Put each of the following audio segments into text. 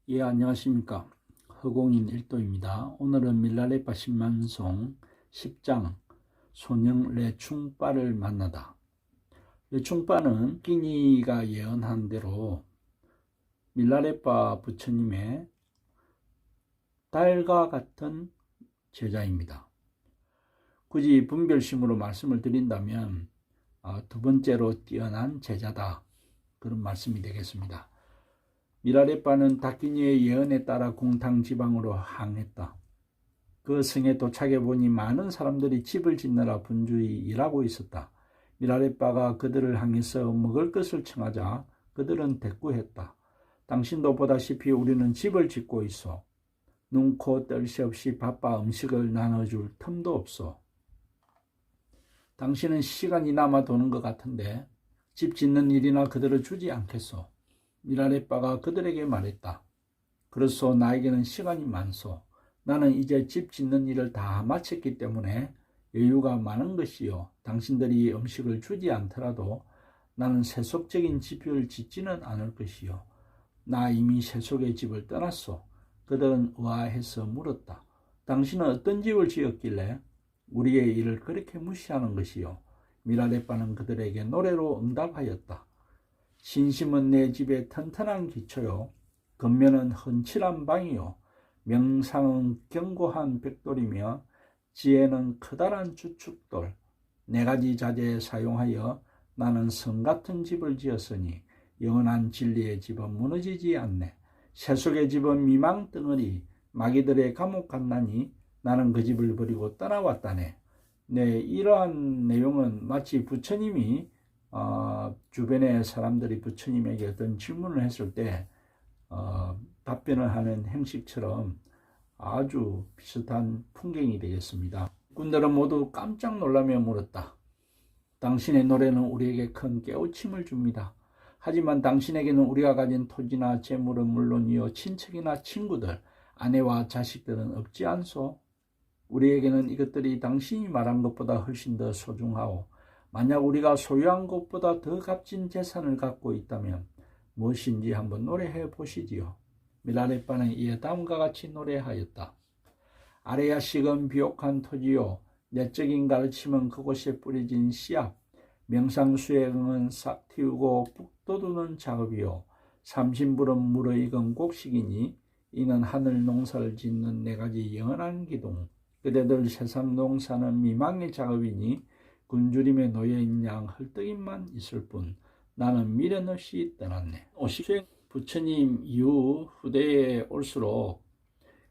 예, 안녕하십니까. 허공인 일도입니다. 오늘은 밀라레파 10만송 10장 소녕 레충빠를 만나다. 레충빠는 끼니가 예언한 대로 밀라레파 부처님의 딸과 같은 제자입니다. 굳이 분별심으로 말씀을 드린다면 두 번째로 뛰어난 제자다, 그런 말씀이 되겠습니다. 밀라레파는 다키니의 예언에 따라 공탕 지방으로 항했다. 그 성에 도착해 보니 많은 사람들이 집을 짓느라 분주히 일하고 있었다. 밀라레파가 그들을 향해서 먹을 것을 청하자 그들은 대꾸했다. 당신도 보다시피 우리는 집을 짓고 있어. 눈, 코, 뜰 새 없이 바빠 음식을 나눠줄 틈도 없어. 당신은 시간이 남아 도는 것 같은데 집 짓는 일이나 그들을 주지 않겠소. 밀라레파가 그들에게 말했다. 그렇소, 나에게는 시간이 많소. 나는 이제 집 짓는 일을 다 마쳤기 때문에 여유가 많은 것이요. 당신들이 음식을 주지 않더라도 나는 세속적인 집을 짓지는 않을 것이요. 나 이미 세속의 집을 떠났소. 그들은 의아해서 물었다. 당신은 어떤 집을 지었길래 우리의 일을 그렇게 무시하는 것이요. 밀라레파는 그들에게 노래로 응답하였다. 신심은 내 집의 튼튼한 기초요. 겉면은 헌칠한 방이요. 명상은 견고한 벽돌이며 지혜는 커다란 주축돌. 네 가지 자재에 사용하여 나는 성 같은 집을 지었으니 영원한 진리의 집은 무너지지 않네. 세속의 집은 미망 덩어리, 마귀들의 감옥 같나니 나는 그 집을 버리고 떠나왔다네. 네, 이러한 내용은 마치 부처님이 주변의 사람들이 부처님에게 어떤 질문을 했을 때 답변을 하는 형식처럼 아주 비슷한 풍경이 되겠습니다. 군들은 모두 깜짝 놀라며 물었다. 당신의 노래는 우리에게 큰 깨우침을 줍니다. 하지만 당신에게는 우리가 가진 토지나 재물은 물론이요, 친척이나 친구들, 아내와 자식들은 없지 않소? 우리에게는 이것들이 당신이 말한 것보다 훨씬 더 소중하오. 만약 우리가 소유한 것보다 더 값진 재산을 갖고 있다면 무엇인지 한번 노래해 보시지요. 밀라레파는 이에 다음과 같이 노래하였다. 아레야식은 비옥한 토지요. 내적인 가르침은 그곳에 뿌려진 씨앗. 명상수행은 싹 틔우고 푹 돋우는 작업이요. 삼신불은 무르익은 곡식이니 이는 하늘 농사를 짓는 네 가지 영원한 기둥. 그대들 세상 농사는 미망의 작업이니 굶주림에 놓여있는 양 헐떡임만 있을 뿐 나는 미련 없이 떠났네. 50세 부처님 이후 후대에 올수록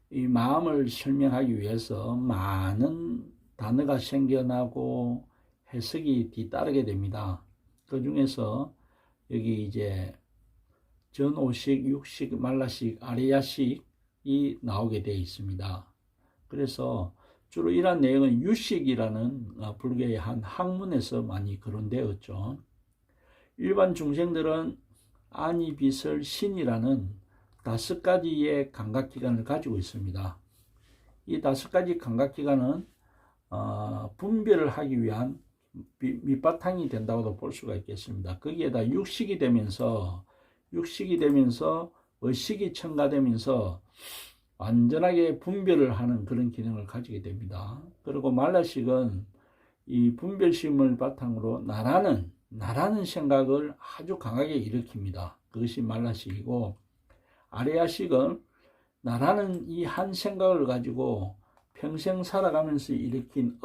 이 마음을 설명하기 위해서 많은 단어가 생겨나고 해석이 뒤따르게 됩니다. 그 중에서 여기 이제 전오식, 육식, 말라식, 아레야식이 나오게 되어 있습니다. 그래서 주로 이러한 내용은 유식이라는 불교의 한 학문에서 많이 거론되었죠. 일반 중생들은 아니, 비설, 신이라는 5가지의 감각기관을 가지고 있습니다. 이 5가지 감각기관은 분별을 하기 위한 밑바탕이 된다고도 볼 수가 있겠습니다. 거기에다 육식이 되면서 의식이 첨가되면서 완전하게 분별을 하는 그런 기능을 가지게 됩니다. 그리고 말라식은 이 분별심을 바탕으로 나라는 생각을 아주 강하게 일으킵니다. 그것이 말라식이고, 아레야식은 나라는 이 한 생각을 가지고 평생 살아가면서 일으킨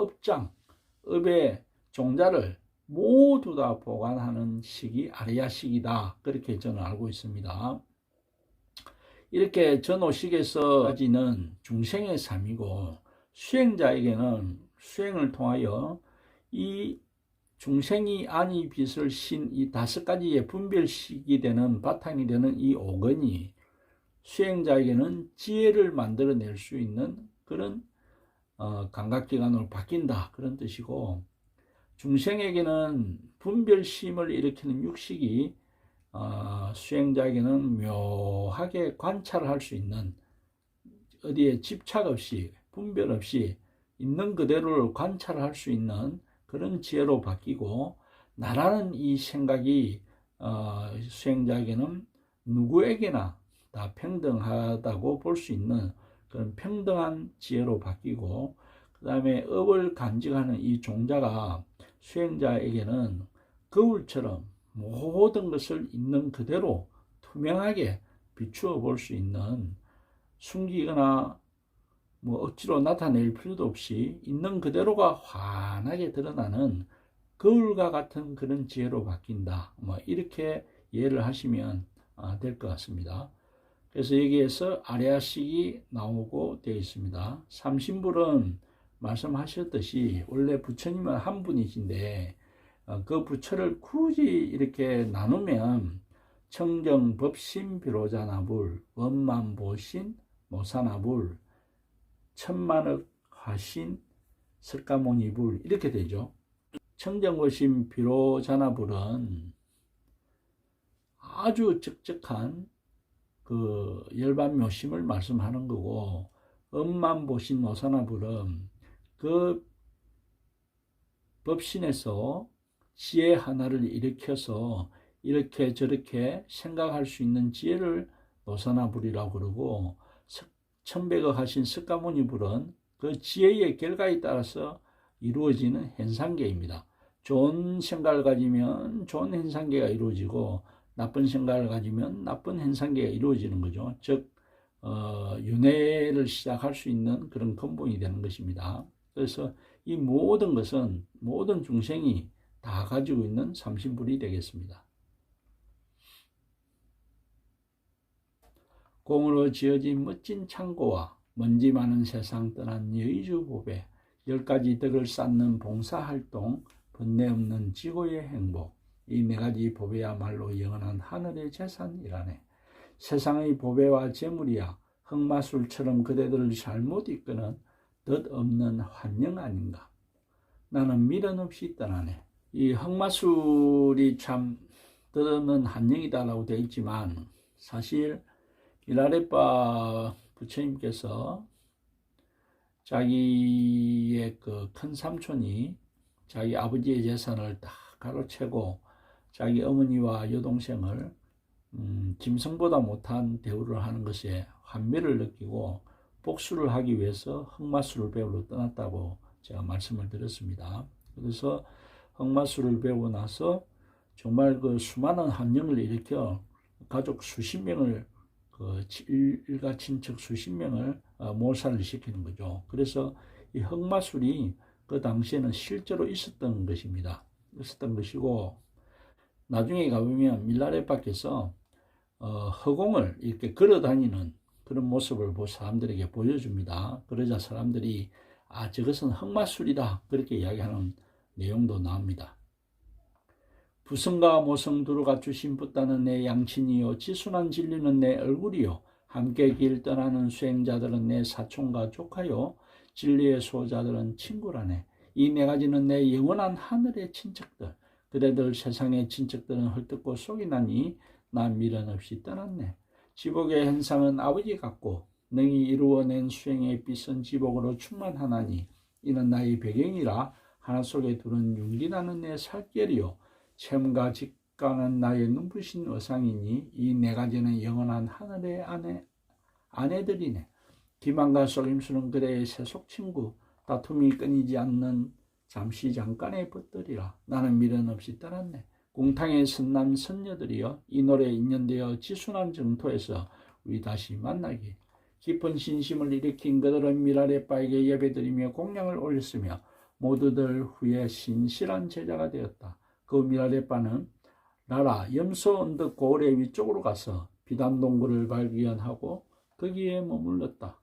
업의 종자를 모두 다 보관하는 식이 아레야식이다. 그렇게 저는 알고 있습니다. 이렇게 전오식에서까지는 중생의 삶이고, 수행자에게는 수행을 통하여 이 중생이 아니, 비설, 신, 이 5가지의 분별식이 되는 바탕이 되는 이 오건이 수행자에게는 지혜를 만들어낼 수 있는 그런 감각기관으로 바뀐다, 그런 뜻이고, 중생에게는 분별심을 일으키는 육식이 수행자에게는 묘하게 관찰할 수 있는, 어디에 집착 없이 분별 없이 있는 그대로를 관찰할 수 있는 그런 지혜로 바뀌고, 나라는 이 생각이 수행자에게는 누구에게나 다 평등하다고 볼 수 있는 그런 평등한 지혜로 바뀌고, 그 다음에 업을 간직하는 이 종자가 수행자에게는 거울처럼 모든 것을 있는 그대로 투명하게 비추어 볼 수 있는, 숨기거나 억지로 나타낼 필요도 없이 있는 그대로가 환하게 드러나는 거울과 같은 그런 지혜로 바뀐다. 이렇게 이해를 하시면 될 것 같습니다. 그래서 여기에서 아래아식이 나오고 되어 있습니다. 삼신불은 말씀하셨듯이 원래 부처님은 한 분이신데 그 부처를 굳이 이렇게 나누면 청정 법신 비로자나불, 원만보신 모사나불, 천만억 화신 석가모니불 이렇게 되죠. 청정보신 비로자나불은 아주 적적한 그 열반묘심을 말씀하는 거고, 엄만보신 모사나불은 그 법신에서 지혜 하나를 일으켜서 이렇게 저렇게 생각할 수 있는 지혜를 노사나불이라고 그러고, 천백억 하신 석가모니불은 그 지혜의 결과에 따라서 이루어지는 현상계입니다. 좋은 생각을 가지면 좋은 현상계가 이루어지고, 나쁜 생각을 가지면 나쁜 현상계가 이루어지는 거죠. 즉 윤회를 시작할 수 있는 그런 근본이 되는 것입니다. 그래서 이 모든 것은 모든 중생이 다 가지고 있는 삼신불이 되겠습니다. 공으로 지어진 멋진 창고와 먼지 많은 세상 떠난 여의주보배, 10가지 덕을 쌓는 봉사활동, 번뇌 없는 지고의 행복, 이 4가지 보배야말로 영원한 하늘의 재산이라네. 세상의 보배와 재물이야 흑마술처럼 그대들을 잘못 이끄는 덧없는 환영 아닌가. 나는 미련 없이 떠나네. 이 흑마술이 참 덧없는 환영이다라고 되어 있지만, 사실 미라레빠 부처님께서 자기의 그 큰 삼촌이 자기 아버지의 재산을 다 가로채고 자기 어머니와 여동생을 짐승보다 못한 대우를 하는 것에 환멸을 느끼고 복수를 하기 위해서 흑마술을 배우러 떠났다고 제가 말씀을 드렸습니다. 그래서 흑마술을 배우고 나서 정말 그 수많은 환영을 일으켜 가족 수십 명을, 일가 친척 수십 명을 몰살을 시키는 거죠. 그래서 이 흑마술이 그 당시에는 실제로 있었던 것이고, 나중에 가보면 밀라레빠께서 허공을 이렇게 걸어다니는 그런 모습을 사람들에게 보여줍니다. 그러자 사람들이 저것은 흑마술이다 그렇게 이야기하는 내용도 나옵니다. 부성과 모성 두루 갖추신 붓다는 내 양친이요, 지순한 진리는 내 얼굴이요, 함께 길 떠나는 수행자들은 내 사촌과 조카요, 진리의 소자들은 친구라네. 이 4가지는 내 영원한 하늘의 친척들, 그대들 세상의 친척들은 헐뜯고 속이 나니 나 미련 없이 떠났네. 지복의 현상은 아버지 같고 능히 이루어낸 수행의 빛은 지복으로 충만하나니 이는 나의 배경이라 하나 속에 두른 윤기나는 내 살결이요, 챔과 직관은 나의 눈부신 의상이니 이 4가지는 영원한 하늘의 아내들이네. 기만과 속임수는 그대의 세속 친구, 다툼이 끊이지 않는 잠깐의 벗들이라. 나는 미련 없이 떠났네. 공탕의 선남 선녀들이여, 이 노래에 인연되어 지순한 정토에서 우리 다시 만나기. 깊은 신심을 일으킨 그들은 미라레빠에게 예배드리며 공양을 올렸으며 모두들 후에 신실한 제자가 되었다. 그 미라레빠는 나라 염소 언덕 고을의 위쪽으로 가서 비단동굴을 발견하고 거기에 머물렀다.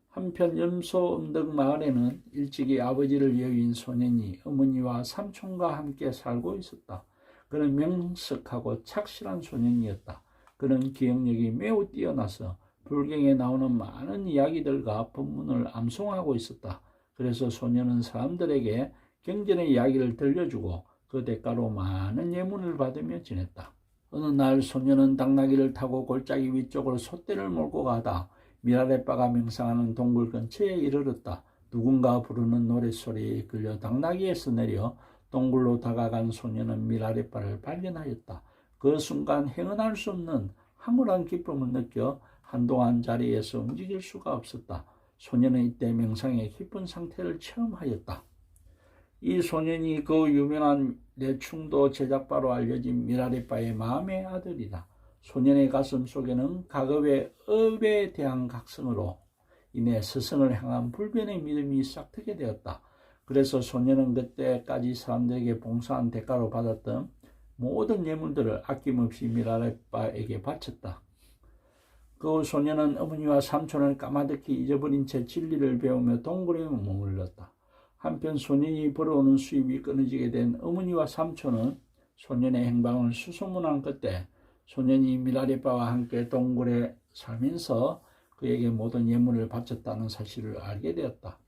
한편 염소 언덕 마을에는 일찍이 아버지를 여긴 소년이 어머니와 삼촌과 함께 살고 있었다. 그는 명석하고 착실한 소년이었다. 그는 기억력이 매우 뛰어나서 불경에 나오는 많은 이야기들과 법문을 암송하고 있었다. 그래서 소년은 사람들에게 경전의 이야기를 들려주고 그 대가로 많은 예문을 받으며 지냈다. 어느 날 소년은 당나귀를 타고 골짜기 위쪽으로 솥대를 몰고 가다 미라레빠가 명상하는 동굴 근처에 이르렀다. 누군가 부르는 노랫소리에 이끌려 당나귀에서 내려 동굴로 다가간 소년은 미라레빠를 발견하였다. 그 순간 행언할 수 없는 황홀한 기쁨을 느껴 한동안 자리에서 움직일 수가 없었다. 소년은 이때 명상의 깊은 상태를 체험하였다. 이 소년이 그 유명한 레충도 제작바로 알려진 미라레빠의 마음의 아들이다. 소년의 가슴 속에는 과거의 업에 대한 각성으로 인해 스승을 향한 불변의 믿음이 싹트게 되었다. 그래서 소년은 그때까지 사람들에게 봉사한 대가로 받았던 모든 예물들을 아낌없이 미라레빠에게 바쳤다. 그 소년은 어머니와 삼촌을 까마득히 잊어버린 채 진리를 배우며 동굴에 머물렀다. 한편 소년이 벌어오는 수입이 끊어지게 된 어머니와 삼촌은 소년의 행방을 수소문한 끝에 소년이 미라레빠와 함께 동굴에 살면서 그에게 모든 예물을 바쳤다는 사실을 알게 되었다.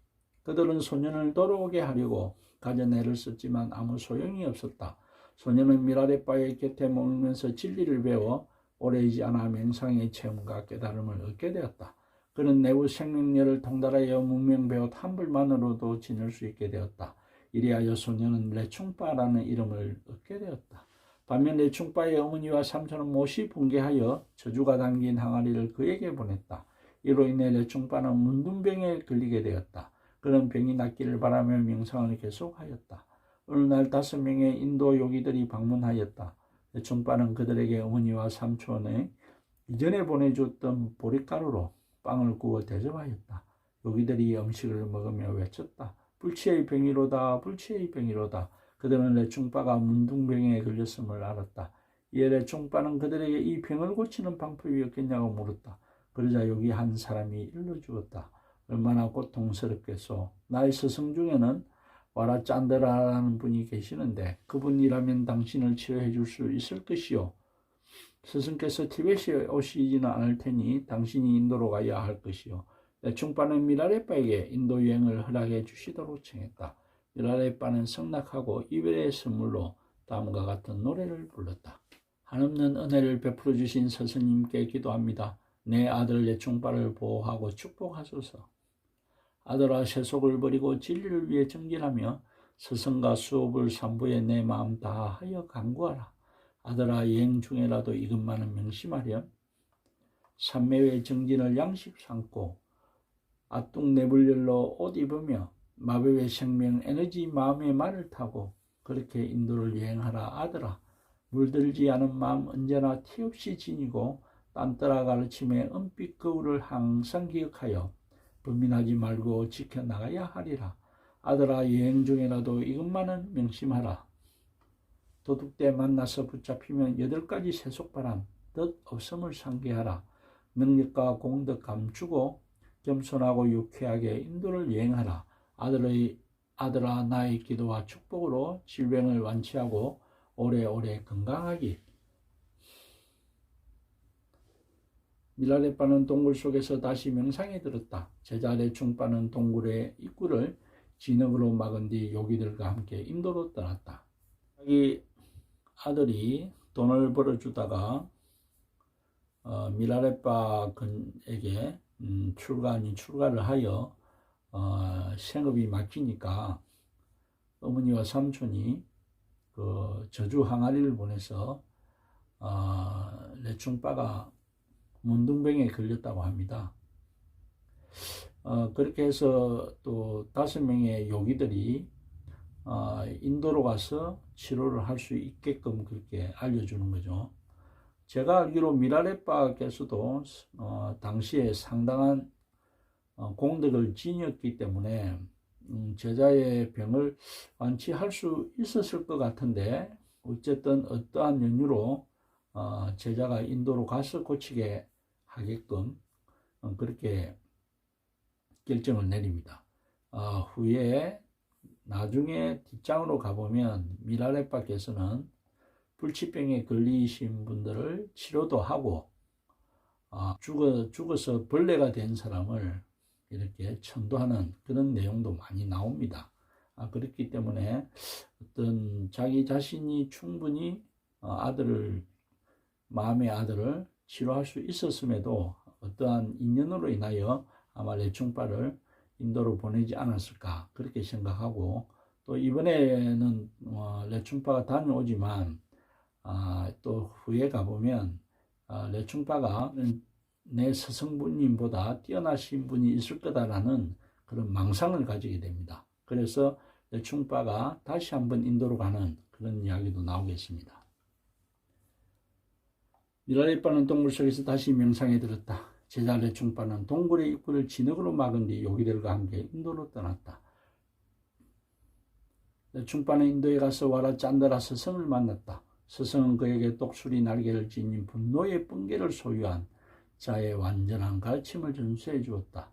그들은 소년을 돌아오게 하려고 가진 애를 썼지만 아무 소용이 없었다. 소년은 미라레빠의 곁에 머물면서 진리를 배워 오래이지 않아 명상의 체험과 깨달음을 얻게 되었다. 그는 내부 생명력을 통달하여 문명배우 탐불만으로도 지낼 수 있게 되었다. 이리하여 소년은 레충빠라는 이름을 얻게 되었다. 반면 레충빠의 어머니와 삼촌은 못이 붕괴하여 저주가 담긴 항아리를 그에게 보냈다. 이로 인해 레충빠는 문둥병에 걸리게 되었다. 그는 병이 낫기를 바라며 명상을 계속하였다. 어느 날 5명의 인도 요기들이 방문하였다. 레충빠는 그들에게 어머니와 삼촌의 이전에 보내줬던 보릿가루로 빵을 구워 대접하였다. 요기들이 음식을 먹으며 외쳤다. 불치의 병이로다, 불치의 병이로다. 그들은 레충빠가 문둥병에 걸렸음을 알았다. 이에 레충빠는 그들에게 이 병을 고치는 방법이 없겠냐고 물었다. 그러자 요기 한 사람이 일러주었다. 얼마나 고통스럽겠소. 나의 스승 중에는 와라짠드라라는 분이 계시는데 그분이라면 당신을 치료해 줄 수 있을 것이요. 스승께서 티벳에 오시지는 않을 테니 당신이 인도로 가야 할 것이요. 레충빠는 미라레빠에게 인도 여행을 허락해 주시도록 청했다. 미라레빠는 성낙하고 이별의 선물로 다음과 같은 노래를 불렀다. 한없는 은혜를 베풀어 주신 스승님께 기도합니다. 내 아들 레충빠를 보호하고 축복하소서. 아들아, 세속을 버리고 진리를 위해 정진하며 스승과 수업을 삼부에 내 마음 다하여 간구하라. 아들아, 여행 중에라도 이것만은 명심하렴. 삼매의 정진을 양식 삼고 아뚱내불열로 옷 입으며 마법의 생명 에너지 마음의 말을 타고 그렇게 인도를 여행하라. 아들아, 물들지 않은 마음 언제나 티없이 지니고 딴따라 가르침의 은빛 거울을 항상 기억하여 불민하지 말고 지켜나가야 하리라. 아들아, 여행 중에라도 이것만은 명심하라. 도둑대 만나서 붙잡히면 8가지 세속바람 뜻 없음을 상기하라. 능력과 공덕 감추고 겸손하고 유쾌하게 인도를 여행하라. 아들아, 나의 기도와 축복으로 질병을 완치하고 오래오래 건강하기. 미라레빠는 동굴 속에서 다시 명상에 들었다. 제자 레충빠는 동굴의 입구를 진흙으로 막은 뒤 요기들과 함께 인도로 떠났다. 자기 아들이 돈을 벌어주다가 미라레빠에게 출가를 하여 생업이 막히니까 어머니와 삼촌이 그 저주 항아리를 보내서 레충빠가 문둥병에 걸렸다고 합니다. 그렇게 해서 또 5명의 요기들이 인도로 가서 치료를 할 수 있게끔 그렇게 알려주는 거죠. 제가 알기로 미라레빠께서도 당시에 상당한 공덕을 지녔기 때문에 제자의 병을 완치할 수 있었을 것 같은데 어쨌든 어떠한 연유로 제자가 인도로 가서 고치게 하게끔 그렇게 결정을 내립니다. 후에 나중에 뒷장으로 가보면 미라레빠께서는 불치병에 걸리신 분들을 치료도 하고 죽어서 벌레가 된 사람을 이렇게 천도하는 그런 내용도 많이 나옵니다. 그렇기 때문에 어떤 자기 자신이 충분히 마음의 아들을 치료할 수 있었음에도 어떠한 인연으로 인하여 아마 레충빠를 인도로 보내지 않았을까 그렇게 생각하고, 또 이번에는 레충빠가 다녀오지만 또 후에 가보면 레충파가 내 스승부님보다 뛰어나신 분이 있을 거다라는 그런 망상을 가지게 됩니다. 그래서 레충파가 다시 한번 인도로 가는 그런 이야기도 나오겠습니다. 미라레빠는 동굴 속에서 다시 명상에 들었다. 제자 레충파는 동굴의 입구를 진흙으로 막은 뒤 요기들과 함께 인도로 떠났다. 레충파는 인도에 가서 와라 짠다라 스승을 만났다. 스승은 그에게 똑수리 날개를 지닌 분노의 뿔개를 소유한 자의 완전한 가르침을 전수해 주었다.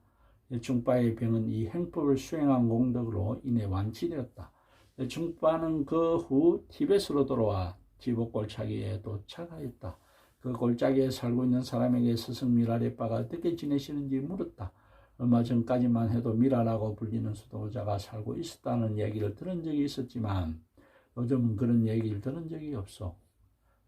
레충파의 병은 이 행법을 수행한 공덕으로 인해 완치되었다. 레충파는 그 후 티벳으로 돌아와 지복 골짜기에 도착하였다. 그 골짜기에 살고 있는 사람에게 스승 미라레빠가 어떻게 지내시는지 물었다. 얼마 전까지만 해도 미라라고 불리는 수도자가 살고 있었다는 얘기를 들은 적이 있었지만 요즘은 그런 얘기를 들은 적이 없어.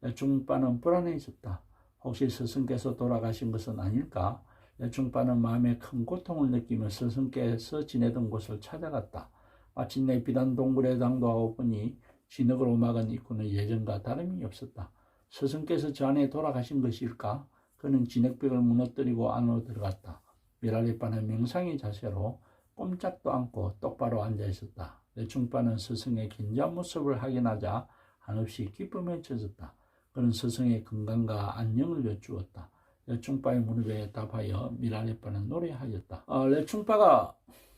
레충파는 불안해졌다. 혹시 스승께서 돌아가신 것은 아닐까? 레충파는 마음에 큰 고통을 느끼며 스승께서 지내던 곳을 찾아갔다. 마침내 비단 동굴에 당도하고 보니 진흙으로 막은 입구는 예전과 다름이 없었다. 스승께서 저 안에 돌아가신 것일까? 그는 진흙벽을 무너뜨리고 안으로 들어갔다. 미라레빠는 명상의 자세로 꼼짝도 않고 똑바로 앉아 있었다. 레충파는 스승의 긴장 모습을 확인하자 한없이 기쁨에 젖었다. 그는 스승의 건강과 안녕을 여쭈었다. 레충파의 무릎에 답하여 미라레빠는 노래하였다. 레충파가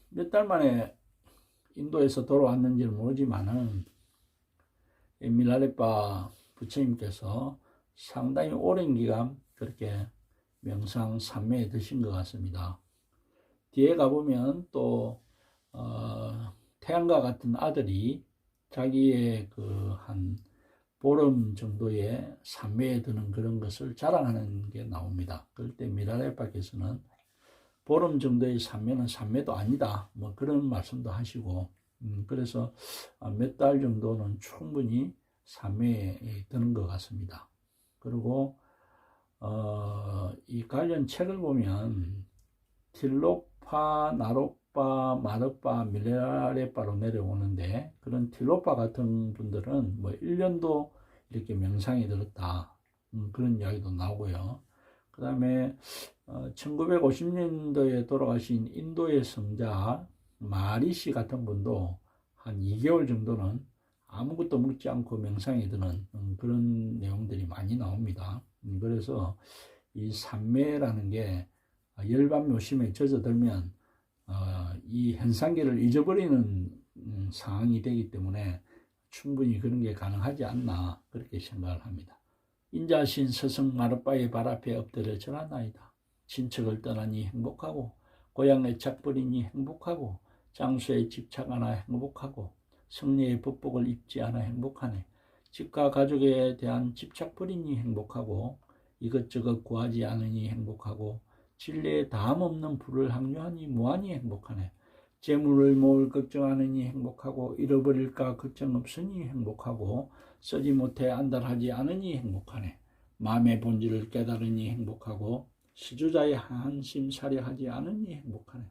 몇 달 만에 인도에서 돌아왔는지는 모르지만은 미라레빠 부처님께서 상당히 오랜 기간 그렇게 명상 삼매에 드신 것 같습니다. 뒤에 가보면 또 태양과 같은 아들이 자기의 그 한 보름 정도의 삼매에 드는 그런 것을 자랑하는 게 나옵니다. 그럴 때 미라레빠께서는 보름 정도의 삼매는 삼매도 아니다, 뭐 그런 말씀도 하시고, 그래서 몇 달 정도는 충분히 삼매에 드는 것 같습니다. 그리고 이 관련 책을 보면 틸로파, 나로파, 마르파, 미라레빠로 내려오는데, 그런 틸로파 같은 분들은 뭐 1년도 이렇게 명상에 들었다, 그런 이야기도 나오고요. 그 다음에 1950년도에 돌아가신 인도의 성자 마리시 같은 분도 한 2개월 정도는 아무것도 먹지 않고 명상에 드는 그런 내용들이 많이 나옵니다. 그래서 이 삼매라는 게 열반 묘심에 젖어들면 이 현상계를 잊어버리는 상황이 되기 때문에 충분히 그런 게 가능하지 않나, 그렇게 생각을 합니다. 인자신 스승 마르빠의 발 앞에 엎드려 절하나이다. 친척을 떠나니 행복하고, 고향 애착버리니 행복하고, 장수에 집착 하나 행복하고, 승리의 법복을 입지 않아 행복하네. 집과 가족에 대한 집착 버리니 행복하고, 이것저것 구하지 않으니 행복하고, 진리에 다함 없는 부를 항유하니 무한히 행복하네. 재물을 모을 걱정하느니 행복하고, 잃어버릴까 걱정 없으니 행복하고, 쓰지 못해 안달하지 않으니 행복하네. 마음의 본질을 깨달으니 행복하고, 시주자의 한심 살해하지 않으니 행복하네.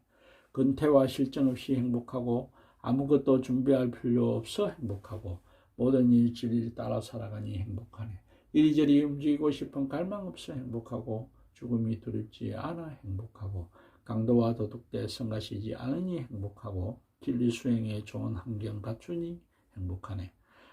근태와 실전 없이 행복하고, 아무것도 준비할 필요 없어 행복하고, 모든 일지를 따라 살아가니 행복하네. 이리저리 움직이고 싶은 갈망 없어 행복하고, 죽음이 두렵지 않아 행복하고, 강도와 도둑대 성가시지 않으니 행복하고, 진리 수행에 좋은 환경 갖추니 행복하네.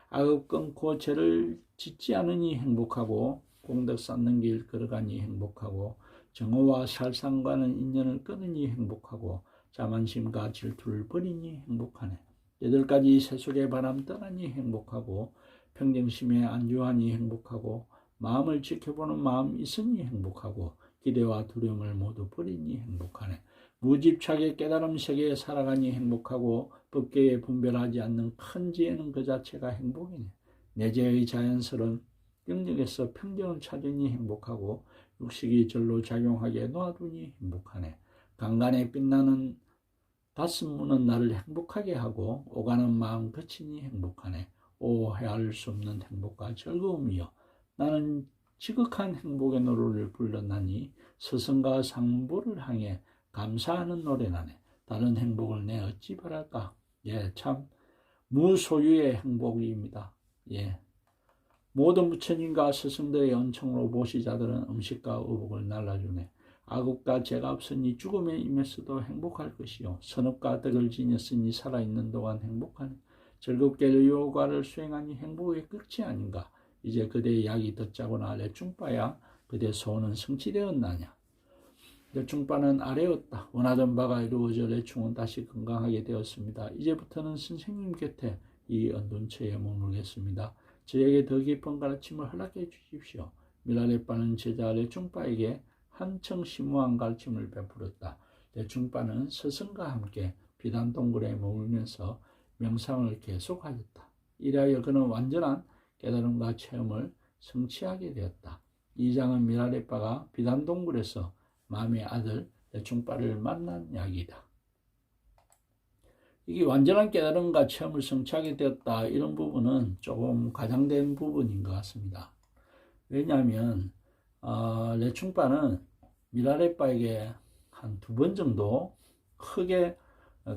악업 끊고 죄를 짓지 않으니 행복하고, 공덕 쌓는 길 걸어가니 행복하고, 정오와 살상과는 인연을 끊으니 행복하고, 자만심과 질투를 버리니 행복하네. 8가지 세속의 바람 떠나니 행복하고, 평정심에 안주하니 행복하고, 마음을 지켜보는 마음 있으니 행복하고, 기대와 두려움을 모두 버리니 행복하네. 무집착의 깨달음 세계에 살아가니 행복하고, 법계에 분별하지 않는 큰 지혜는 그 자체가 행복이네. 내재의 자연스러운 영역에서 평정을 찾으니 행복하고, 육식이 절로 작용하게 놓아두니 행복하네. 강간에 빛나는 다스무는 나를 행복하게 하고, 오가는 마음 그치니 행복하네. 오해할 수 없는 행복과 즐거움이여, 나는 지극한 행복의 노래를 불렀나니 스승과 상부를 향해 감사하는 노래나네. 다른 행복을 내 어찌 바랄까? 예, 참 무소유의 행복입니다. 예, 모든 부처님과 스승들의 은총으로 보시자들은 음식과 의복을 날라주네. 악업과 죄가 없으니 죽음에 임했어도 행복할 것이요 선업과 덕을 지녔으니 살아있는 동안 행복하네. 즐겁게 요가를 수행하니 행복의 끝이 아닌가. 이제 그대의 약이 덧자고나 레충바야 그대 소원은 성취되었나냐. 레충바는 아래였다. 원하던 바가 이루어져 레충은 다시 건강하게 되었습니다. 이제부터는 선생님 곁에 이 언둔처에 머물겠습니다. 저에게 더 깊은 가르침을 허락해 주십시오. 미라레빠는 제자 레충바에게 한층 심오한 가르침을 베풀었다. 레충바는 스승과 함께 비단동굴에 머물면서 명상을 계속하였다. 이래하여 그는 완전한 깨달음과 체험을 성취하게 되었다. 이 장은 미라레빠가 비단동굴에서 마음의 아들 레충바를 만난 이야기다. 이게 완전한 깨달음과 체험을 성취하게 되었다. 이런 부분은 조금 과장된 부분인 것 같습니다. 왜냐하면 레충바는 미라레빠에게 한 2번 정도 크게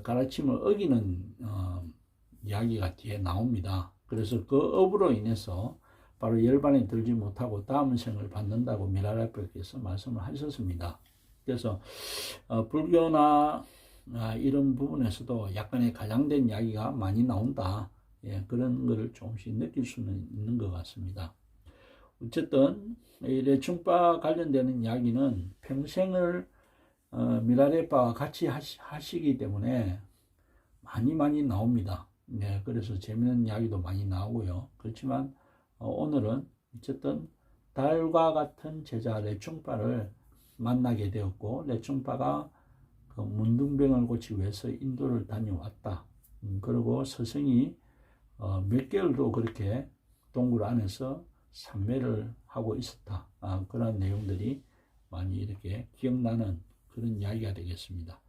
가르침을 어기는 이야기가 뒤에 나옵니다. 그래서 그 업으로 인해서 바로 열반에 들지 못하고 다음 생을 받는다고 미라레빠께서 말씀을 하셨습니다. 그래서 불교나 이런 부분에서도 약간의 과장된 이야기가 많이 나온다. 예, 그런 것을 조금씩 느낄 수는 있는 것 같습니다. 어쨌든 이 레충바 관련되는 이야기는 평생을 미라레빠와 같이 하시기 때문에 많이 나옵니다. 네, 그래서 재미있는 이야기도 많이 나오고요. 그렇지만 오늘은 어쨌든 달과 같은 제자 레충바를 만나게 되었고, 레충바가 그 문둥병을 고치기 위해서 인도를 다녀왔다. 그리고 스승이 몇 개월도 그렇게 동굴 안에서 삼매를 하고 있었다. 그런 내용들이 많이 이렇게 기억나는 그런 이야기가 되겠습니다.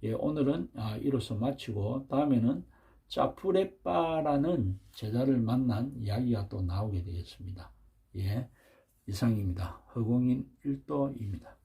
예, 오늘은 이로써 마치고 다음에는 짜푸레빠라는 제자를 만난 이야기가 또 나오게 되겠습니다. 예, 이상입니다. 허공인 1도입니다.